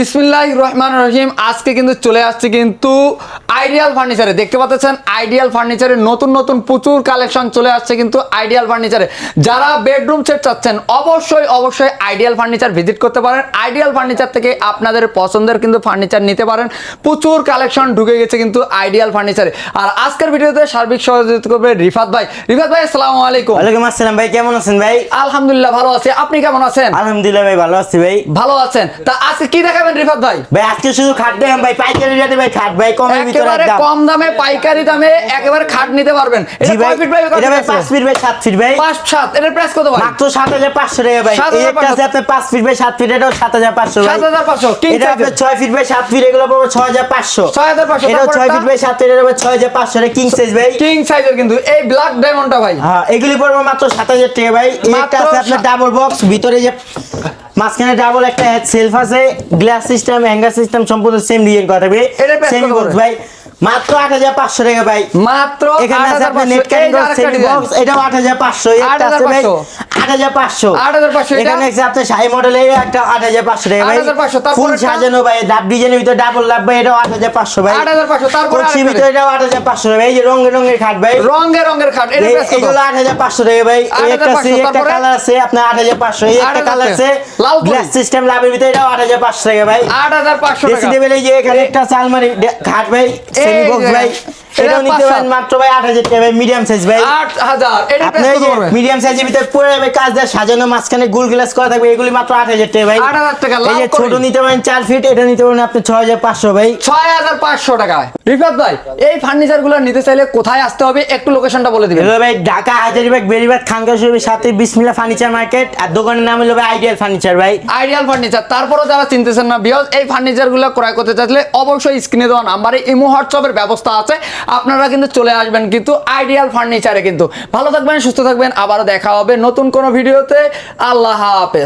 বিসমিল্লাহির রহমানির রহিম। আজকে কিন্তু চলে আসছে কিন্তু আইডিয়াল ফার্নিচারে। দেখতে পাচ্ছেন আইডিয়াল ফার্নিচারের নতুন নতুন প্রচুর কালেকশন চলে আসছে কিন্তু আইডিয়াল ফার্নিচারে। যারা বেডরুম সেট চাচ্ছেন অবশ্যই আইডিয়াল ফার্নিচার ভিজিট করতে পারেন। আইডিয়াল ফার্নিচার থেকে আপনাদের পছন্দের কিন্তু ফার্নিচার নিতে পারেন। প্রচুর কালেকশন ঢুকে গেছে কিন্তু আইডিয়াল ফার্নিচারে। আর আজকের ভিডিওতে সার্বিক সহযোগিতা করবে রিফাত ভাই। রিফাত ভাই আসসালামু আলাইকুম। ওয়ালাইকুম আসসালাম ভাই, কেমন আছেন ভাই? আলহামদুলিল্লাহ ভালো আছি, আপনি কেমন আছেন? আলহামদুলিল্লাহ ভাই, ভালো আছি ভাই। ভালো আছেন। তা আজকে কি দেখাবেন রিফাত ভাই? ভাই আজকে শুধু খাট দেখাম ভাই, পাইকারি রেটে ভাই খাট ভাই, কমের ভিতরে একেবারে একদম কম দামে পাইকারি দামে একেবারে খাট নিতে পারবেন। জি এটা ভাই, কয় ফিট ভাই? এটা ভাই 5 ফিট ভাই 7 ফিট ভাই, 5 7 এর প্রাইস কত ভাই? মাত্র 7500 টাকা ভাই। 7500 এই একটা আছে আপনার 5 ফিট ভাই 7 ফিট, এটাও 7500 ভাই। 7500 কিং এটা আপনার 6 ফিট ভাই 7 ফিট, এগুলো পড়বে 6500। 6500 এটাও 6 ফিট ভাই 7 ফিট, এটা পড়বে 6500 এটা কিং সাইজ ভাই। কিং সাইজের কিন্তু এই ব্ল্যাক ডায়মন্ডটা ভাই। হ্যাঁ, এগুলি পড়বে মাত্র 7000 টাকা ভাই। এই একটা আছে আপনার ডাবল বক্স, ভিতরে যে মাঝখানে ডাবল একটা সেলফ আছে, গ্লাস সিস্টেম, হ্যাঙ্গার সিস্টেম, সম্পূর্ণ সেম ডিজাইন করা থাকবে। এটার প্রাইস সেমি কত বক্স পড়বে? ভাই মাত্র 8500 টাকা ভাই। মাত্র এখানে আছে আপনার নেট 8500 কাটিং এই যে আরেকটা সেমি ডিজাইন। বক্স, এটাও 8500। একটা আছে ভাই 8500। 8500 এটা এখানে আছে আপনার শাড়ি মডেলে একটা 8500 টাকা ভাই। 8500 তারপর ফুল একটা? সাজানো ভাই, ডাব ডিজাইনের ভিতরে ডাবল লাভ ভাই, এটাও 8500 ভাই। 8500 তারপর কচি ভিতরে এটাও 8500 ভাই। এই যে রঙের খাট ভাই, রঙের খাট এর প্রাইস কত? এগুলো 8500 টাকা ভাই। এই একটা আছে, 8500 একটা তারপরে? কালার আছে আপনার 8500। এই একটা কালার আছে লাল পরি। গ্লাস সিস্টেম লাভের ভিতরে, এটাও 8500 টাকা ভাই। 8500 টাকা। ড্রেসিং টেবিল, এই যে এখানে একটা আছে আলমারি খাট ভাই, সেমি এই বক্স যে, ভাই, এটা এটাও নিতে 500 পারেন মাত্র ভাই 8000 টাকা ভাই, মিডিয়াম সাইজ ভাই। 8000 এর আপনি প্রাইস এই কত যে পড়বে? মিডিয়াম সাইজের ভিতরে পুরো ভাই কাজ দিয়ে সাজানো, মাঝখানে গোল গ্লাস করা থাকবে, এগুলি মাত্র 8000 টাকা ভাই। 8000 টাকা এই লাভ যে ছোট করি। নিতে পারেন 4 ফিট, এটা নিতে পারেন আপনি 6500 ভাই। 6500 টাকায়। রিফাত ভাই এই ফার্নিচার গুলো নিতে চাইলে কোথায় আসতে হবে একটু লোকেশনটা বলে দিবেন। হলো ভাই ঢাকা হাজারীবাগ বেরিবাগ খানকা শরীফের সাথে বিসমিল্লাহ ফার্নিচার মার্কেট, আর দোকানের নাম হলো ভাই আইডিয়াল ফার্নিচার ভাই। Ideal furniture. তারপরও যারা চিনতেছেন না ভিউয়ার্স, এই ফার্নিচার গুলো ক্রয় করতে চাইলে অবশ্যই স্ক্রিনে দেওয়া নাম্বারে ইমো হোয়াটসঅ্যাপের ব্যবস্থা আছে, আপনারা কিন্তু চলে আসবেন কিন্তু আইডিয়াল ফার্নিচারে। কিন্তু ভালো থাকবেন, সুস্থ থাকবেন, আবারও দেখা হবে নতুন কোনো ভিডিওতে। আল্লাহ হাফেজ।